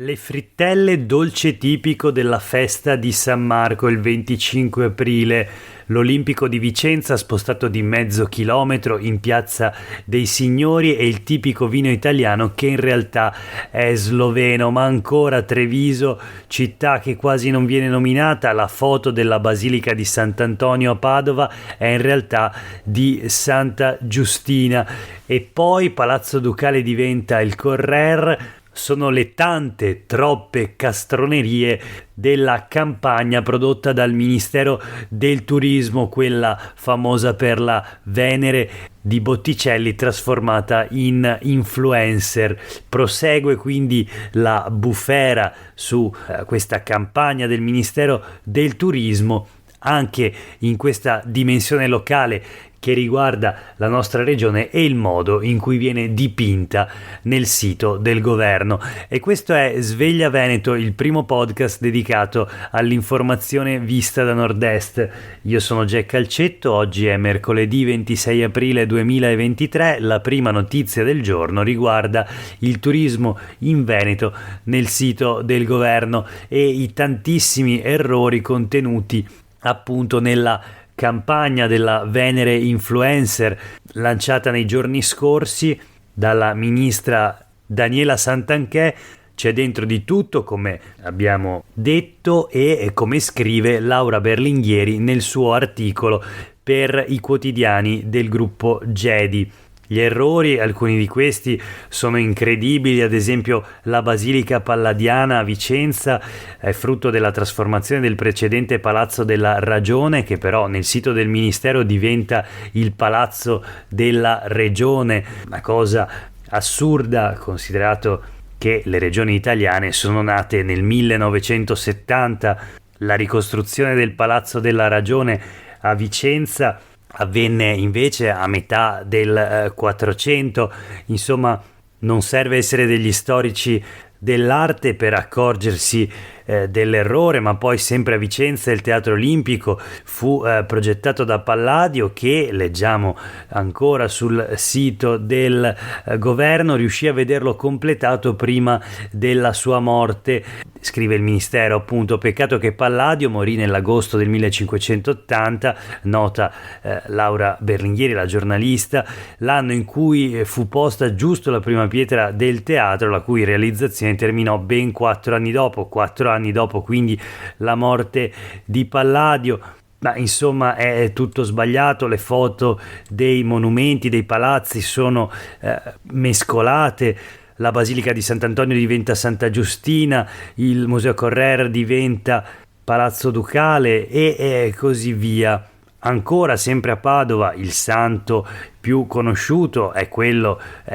Le frittelle, dolce tipico della festa di San Marco il 25 aprile. L'Olimpico di Vicenza spostato di mezzo chilometro in Piazza dei Signori e il tipico vino italiano che in realtà è sloveno, ma ancora Treviso, città che quasi non viene nominata. La foto della Basilica di Sant'Antonio a Padova è in realtà di Santa Giustina. E poi Palazzo Ducale diventa il Correr. Sono le tante, troppe castronerie della campagna prodotta dal Ministero del Turismo, quella famosa per la Venere di Botticelli trasformata in influencer. Prosegue quindi la bufera su questa campagna del Ministero del Turismo anche in questa dimensione locale che riguarda la nostra regione e il modo in cui viene dipinta nel sito del governo. E questo è Sveglia Veneto, il primo podcast dedicato all'informazione vista da nord-est. Io sono Jack Calcetto, oggi è mercoledì 26 aprile 2023, la prima notizia del giorno riguarda il turismo in Veneto nel sito del governo e i tantissimi errori contenuti appunto nella campagna della Venere Influencer lanciata nei giorni scorsi dalla ministra Daniela Santanchè. C'è dentro di tutto, come abbiamo detto, e come scrive Laura Berlinghieri nel suo articolo per i quotidiani del gruppo Gedi. Gli errori, alcuni di questi sono incredibili, ad esempio la Basilica Palladiana a Vicenza è frutto della trasformazione del precedente Palazzo della Ragione, che però nel sito del Ministero diventa il Palazzo della Regione, una cosa assurda considerato che le regioni italiane sono nate nel 1970. La ricostruzione del Palazzo della Ragione a Vicenza avvenne invece a metà del 400. Insomma, non serve essere degli storici dell'arte per accorgersi dell'errore, ma poi sempre a Vicenza il Teatro Olimpico fu progettato da Palladio, che leggiamo ancora sul sito del governo riuscì a vederlo completato prima della sua morte. Scrive il ministero, appunto, peccato che Palladio morì nell'agosto del 1580, nota Laura Berlinghieri, la giornalista, l'anno in cui fu posta giusto la prima pietra del teatro, la cui realizzazione terminò ben 4 anni dopo, quindi la morte di Palladio. Ma insomma è tutto sbagliato, le foto dei monumenti, dei palazzi sono mescolate. La Basilica di Sant'Antonio diventa Santa Giustina, il Museo Correr diventa Palazzo Ducale e così via. Ancora sempre a Padova il santo più conosciuto è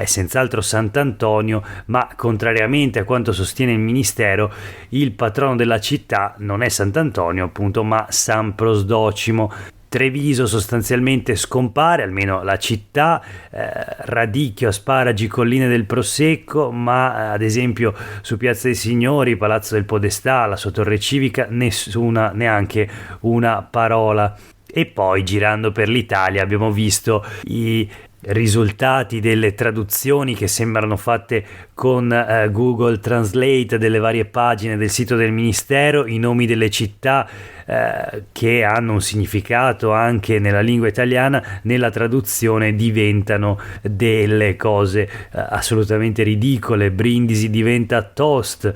senz'altro Sant'Antonio, ma contrariamente a quanto sostiene il ministero, il patrono della città non è Sant'Antonio appunto, ma San Prosdocimo. Treviso sostanzialmente scompare, almeno la città, Radicchio, Asparagi, Colline del Prosecco, ma ad esempio su Piazza dei Signori, Palazzo del Podestà, la sua torre civica, neanche una parola. E poi girando per l'Italia abbiamo visto i risultati delle traduzioni che sembrano fatte con Google Translate delle varie pagine del sito del ministero. I nomi delle città che hanno un significato anche nella lingua italiana nella traduzione diventano delle cose assolutamente ridicole. Brindisi diventa Toast,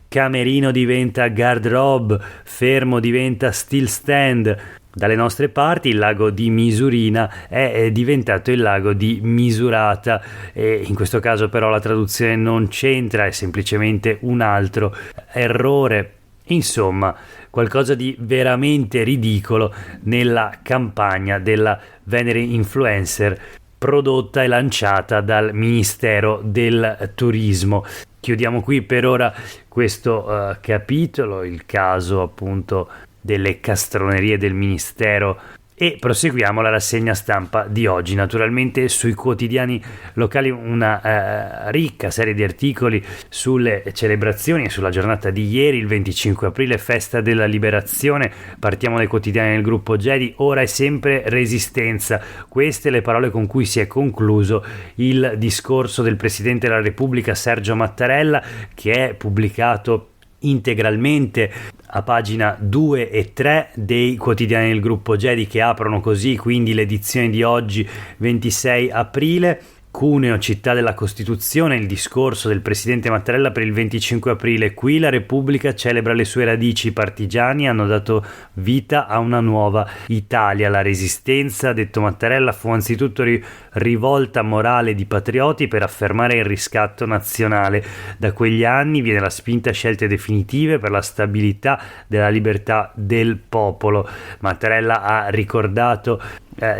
Camerino diventa Garderobe, Fermo diventa Still Stand. Dalle nostre parti il lago di Misurina è diventato il lago di Misurata, e in questo caso però la traduzione non c'entra, è semplicemente un altro errore. Insomma, qualcosa di veramente ridicolo nella campagna della Venere Influencer prodotta e lanciata dal Ministero del Turismo. Chiudiamo qui per ora questo capitolo, il caso appunto delle castronerie del Ministero E proseguiamo la rassegna stampa di oggi. Naturalmente sui quotidiani locali una ricca serie di articoli sulle celebrazioni e sulla giornata di ieri, il 25 aprile, festa della liberazione. Partiamo dai quotidiani del gruppo Gedi. Ora è sempre resistenza. Queste le parole con cui si è concluso il discorso del Presidente della Repubblica Sergio Mattarella, che è pubblicato integralmente a pagina 2 e 3 dei quotidiani del gruppo Gedi, che aprono così quindi l'edizione di oggi 26 aprile. Cuneo, città della Costituzione, il discorso del presidente Mattarella per il 25 aprile. Qui la Repubblica celebra le sue radici, i partigiani hanno dato vita a una nuova Italia. La resistenza, ha detto Mattarella, fu anzitutto rivolta morale di patrioti per affermare il riscatto nazionale. Da quegli anni viene la spinta a scelte definitive per la stabilità della libertà del popolo. Mattarella ha ricordato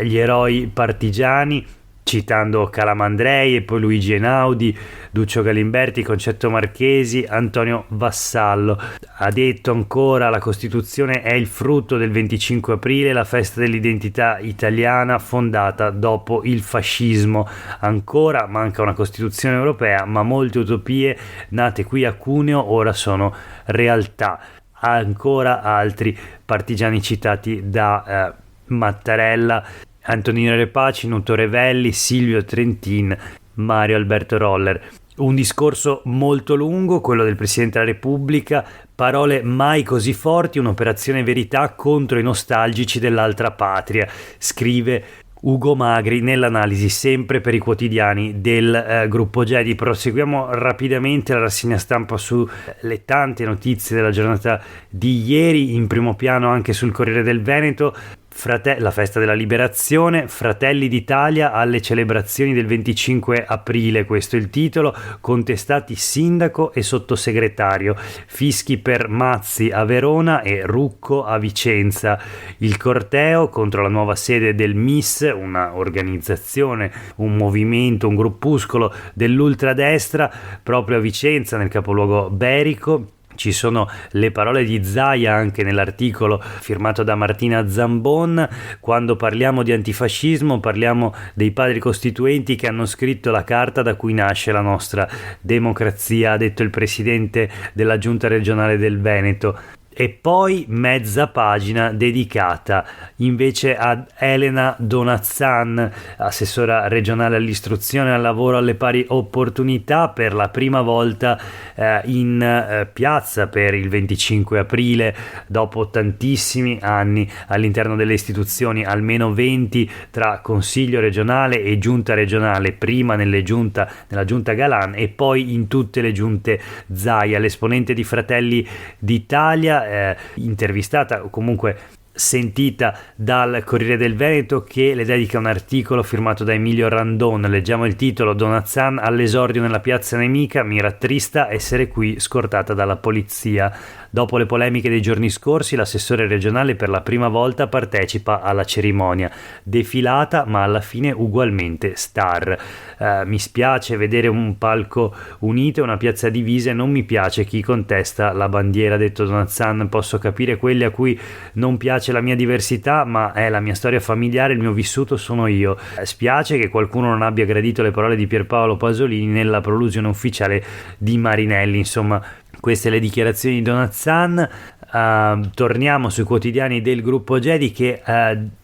gli eroi partigiani, citando Calamandrei e poi Luigi Einaudi, Duccio Galimberti, Concetto Marchesi, Antonio Vassallo. Ha detto ancora: la Costituzione è il frutto del 25 aprile, la festa dell'identità italiana fondata dopo il fascismo. Ancora manca una Costituzione europea, ma molte utopie nate qui a Cuneo ora sono realtà. Ancora altri partigiani citati da Mattarella: Antonino Repaci, Nuto Revelli, Silvio Trentin, Mario Alberto Roller. Un discorso molto lungo, quello del Presidente della Repubblica, parole mai così forti, un'operazione verità contro i nostalgici dell'altra patria, scrive Ugo Magri nell'analisi sempre per i quotidiani del gruppo Gedi. Proseguiamo rapidamente la rassegna stampa sulle tante notizie della giornata di ieri, in primo piano anche sul Corriere del Veneto. La festa della liberazione, Fratelli d'Italia alle celebrazioni del 25 aprile, questo è il titolo, contestati sindaco e sottosegretario, fischi per Mazzi a Verona e Rucco a Vicenza. Il corteo contro la nuova sede del MIS, una organizzazione, un movimento, un gruppuscolo dell'ultradestra proprio a Vicenza, nel capoluogo berico. Ci sono le parole di Zaia anche nell'articolo firmato da Martina Zambon. Quando parliamo di antifascismo parliamo dei padri costituenti che hanno scritto la carta da cui nasce la nostra democrazia, ha detto il presidente della giunta regionale del Veneto. E poi mezza pagina dedicata invece ad Elena Donazzan, assessora regionale all'istruzione, al lavoro, alle pari opportunità, per la prima volta in piazza per il 25 aprile dopo tantissimi anni all'interno delle istituzioni, almeno 20 tra consiglio regionale e giunta regionale, prima nella giunta Galan e poi in tutte le giunte Zaia. L'esponente di Fratelli d'Italia, intervistata o comunque sentita dal Corriere del Veneto, che le dedica un articolo firmato da Emilio Randon. Leggiamo il titolo: Donazzan all'esordio nella piazza nemica, mi rattrista essere qui scortata dalla polizia. Dopo le polemiche dei giorni scorsi, l'assessore regionale per la prima volta partecipa alla cerimonia. Defilata, ma alla fine ugualmente star. Mi spiace vedere un palco unito e una piazza divisa e non mi piace chi contesta la bandiera, ha detto Donazzan. Posso capire quelli a cui non piace la mia diversità, ma è la mia storia familiare, il mio vissuto sono io. Spiace che qualcuno non abbia gradito le parole di Pierpaolo Pasolini nella prolusione ufficiale di Marinelli. Insomma, queste le dichiarazioni di Donazzan. Torniamo sui quotidiani del gruppo Gedi, che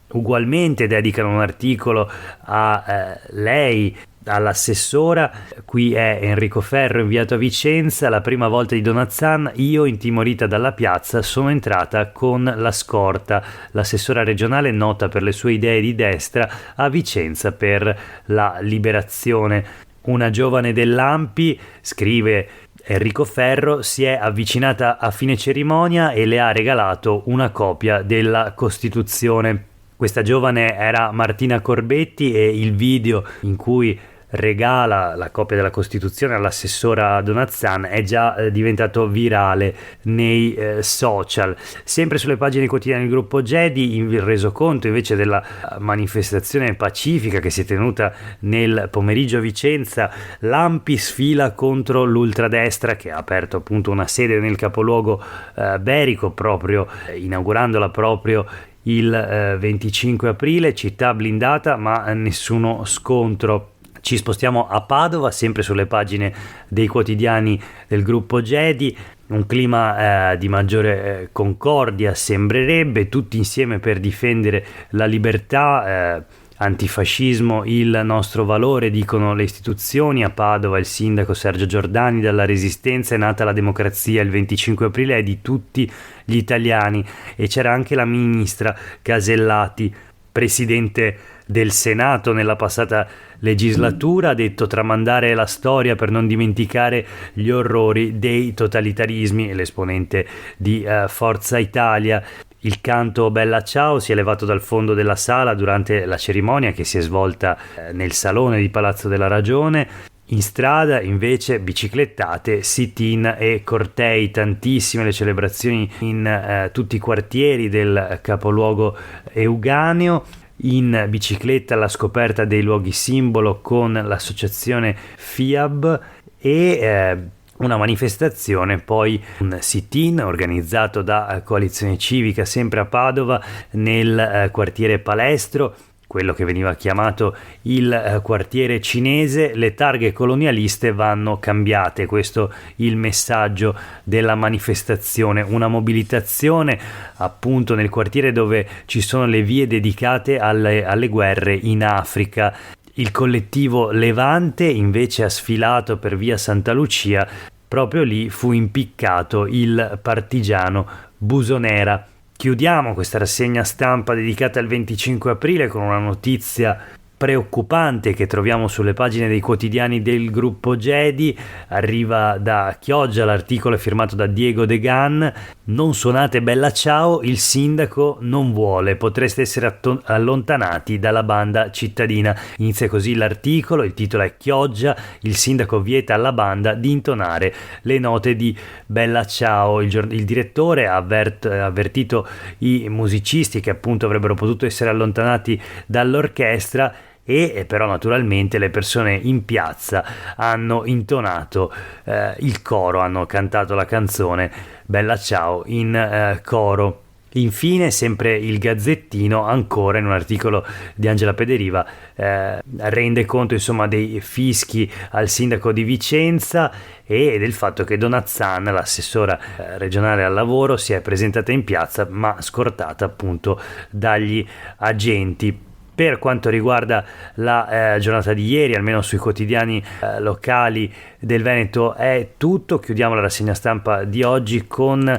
ugualmente dedicano un articolo a lei, all'assessora. Qui è Enrico Ferro, inviato a Vicenza: la prima volta di Donazzan, io intimorita dalla piazza sono entrata con la scorta. L'assessora regionale, nota per le sue idee di destra, a Vicenza per la liberazione. Una giovane dell'Ampi, scrive Enrico Ferro, si è avvicinata a fine cerimonia e le ha regalato una copia della Costituzione. Questa giovane era Martina Corbetti e il video in cui regala la copia della Costituzione all'assessora Donazzan è già diventato virale nei social. Sempre sulle pagine quotidiane del gruppo Gedi, il resoconto invece della manifestazione pacifica che si è tenuta nel pomeriggio a Vicenza. L'Ampi sfila contro l'ultradestra, che ha aperto appunto una sede nel capoluogo berico, proprio inaugurandola proprio il 25 aprile, città blindata ma nessuno scontro. Ci spostiamo a Padova, sempre sulle pagine dei quotidiani del gruppo Gedi. Un clima di maggiore concordia sembrerebbe, tutti insieme per difendere la libertà, antifascismo il nostro valore, dicono le istituzioni. A Padova il sindaco Sergio Giordani: dalla resistenza è nata la democrazia, il 25 aprile è di tutti gli italiani. E c'era anche la ministra Casellati, presidente del Senato nella passata legislatura, ha detto: tramandare la storia per non dimenticare gli orrori dei totalitarismi. L'esponente di Forza Italia. Il canto Bella Ciao si è levato dal fondo della sala durante la cerimonia che si è svolta nel salone di Palazzo della Ragione. In strada invece biciclettate, sit-in e cortei, tantissime le celebrazioni in tutti i quartieri del capoluogo euganeo. In bicicletta alla scoperta dei luoghi simbolo con l'associazione FIAB e una manifestazione, poi un sit-in organizzato da Coalizione Civica sempre a Padova nel quartiere Palestro, quello che veniva chiamato il quartiere cinese. Le targhe colonialiste vanno cambiate, questo il messaggio della manifestazione. Una mobilitazione appunto nel quartiere dove ci sono le vie dedicate alle guerre in Africa. Il collettivo Levante invece ha sfilato per via Santa Lucia, proprio lì fu impiccato il partigiano Busonera. Chiudiamo questa rassegna stampa dedicata al 25 aprile con una notizia preoccupante che troviamo sulle pagine dei quotidiani del gruppo Gedi. Arriva da Chioggia, l'articolo è firmato da Diego De Gan: non suonate Bella Ciao, il sindaco non vuole, potreste essere allontanati dalla banda cittadina. Inizia così l'articolo, il titolo è Chioggia, il sindaco vieta alla banda di intonare le note di Bella Ciao. Il direttore ha avvertito i musicisti che appunto avrebbero potuto essere allontanati dall'orchestra, e però naturalmente le persone in piazza hanno intonato il coro, hanno cantato la canzone Bella Ciao in coro. Infine, sempre il Gazzettino, ancora in un articolo di Angela Pederiva, rende conto insomma dei fischi al sindaco di Vicenza e del fatto che Donazzan, l'assessora regionale al lavoro, si è presentata in piazza ma scortata appunto dagli agenti. Per quanto riguarda la giornata di ieri, almeno sui quotidiani locali del Veneto è tutto. Chiudiamo la rassegna stampa di oggi con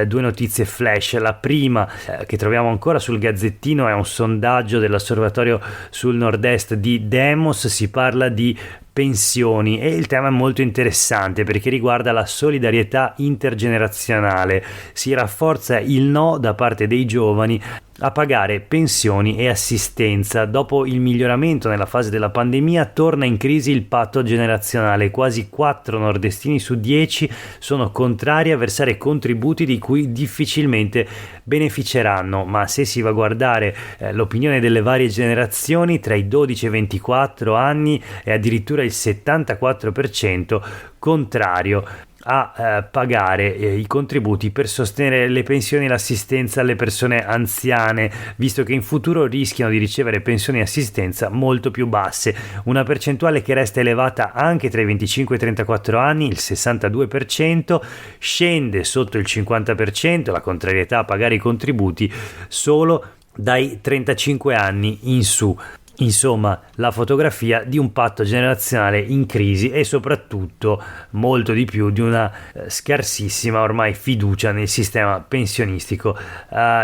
due notizie flash. La prima che troviamo ancora sul Gazzettino è un sondaggio dell'osservatorio sul nord-est di Demos. Si parla di pensioni e il tema è molto interessante perché riguarda la solidarietà intergenerazionale. Si rafforza il no da parte dei giovani a pagare pensioni e assistenza. Dopo il miglioramento nella fase della pandemia torna in crisi il patto generazionale. Quasi 4 nordestini su 10 sono contrari a versare contributi di cui difficilmente beneficeranno, ma se si va a guardare l'opinione delle varie generazioni, tra i 12 e i 24 anni è addirittura il 74% contrario a pagare i contributi per sostenere le pensioni e l'assistenza alle persone anziane, visto che in futuro rischiano di ricevere pensioni e assistenza molto più basse. Una percentuale che resta elevata anche tra i 25 e i 34 anni, il 62%, scende sotto il 50% la contrarietà a pagare i contributi solo dai 35 anni in su. Insomma, la fotografia di un patto generazionale in crisi e soprattutto molto di più di una scarsissima ormai fiducia nel sistema pensionistico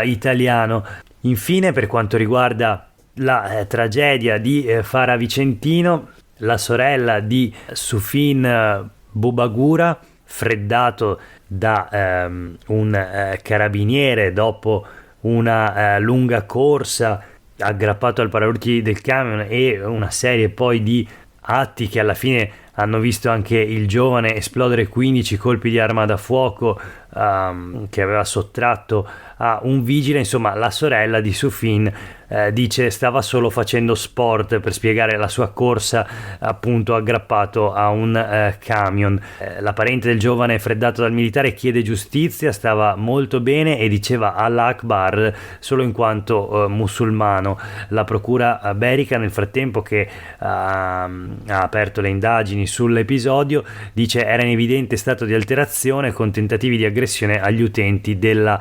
italiano. Infine, per quanto riguarda la tragedia di Fara Vicentino, la sorella di Sufin Bubagura, freddato da un carabiniere dopo una lunga corsa, aggrappato al paraurti del camion, e una serie poi di atti che alla fine hanno visto anche il giovane esplodere 15 colpi di arma da fuoco che aveva sottratto a un vigile. Insomma, la sorella di Sufin dice stava solo facendo sport, per spiegare la sua corsa appunto aggrappato a un camion. La parente del giovane freddato dal militare chiede giustizia, stava molto bene e diceva Allah Akbar solo in quanto musulmano. La procura berica, nel frattempo che ha aperto le indagini sull'episodio, dice era in evidente stato di alterazione con tentativi di aggressione agli utenti della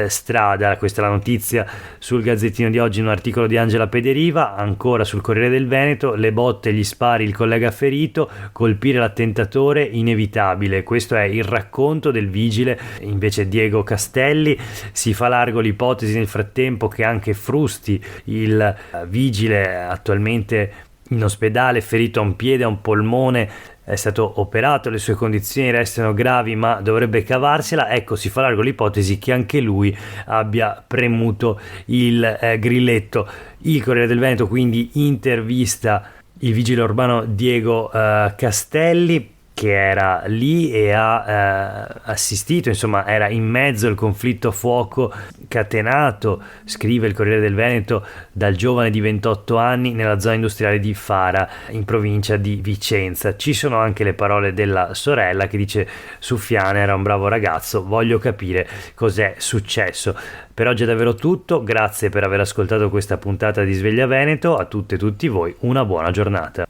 strada. Questa è la notizia sul Gazzettino di oggi, un articolo di Angela Pederiva. Ancora sul Corriere del Veneto: le botte, gli spari, il collega ferito, colpire l'attentatore inevitabile. Questo è il racconto del vigile, invece Diego Castelli. Si fa largo l'ipotesi nel frattempo che anche Frusti, il vigile attualmente in ospedale, ferito a un piede, a un polmone, è stato operato, le sue condizioni restano gravi ma dovrebbe cavarsela. Ecco, si fa largo l'ipotesi che anche lui abbia premuto il grilletto. Il Corriere del Veneto quindi intervista il vigile urbano Diego Castelli, che era lì e ha assistito, insomma era in mezzo al conflitto a fuoco catenato, scrive il Corriere del Veneto, dal giovane di 28 anni nella zona industriale di Fara, in provincia di Vicenza. Ci sono anche le parole della sorella che dice: Sufjan era un bravo ragazzo, voglio capire cos'è successo. Per oggi è davvero tutto, grazie per aver ascoltato questa puntata di Sveglia Veneto, a tutte e tutti voi una buona giornata.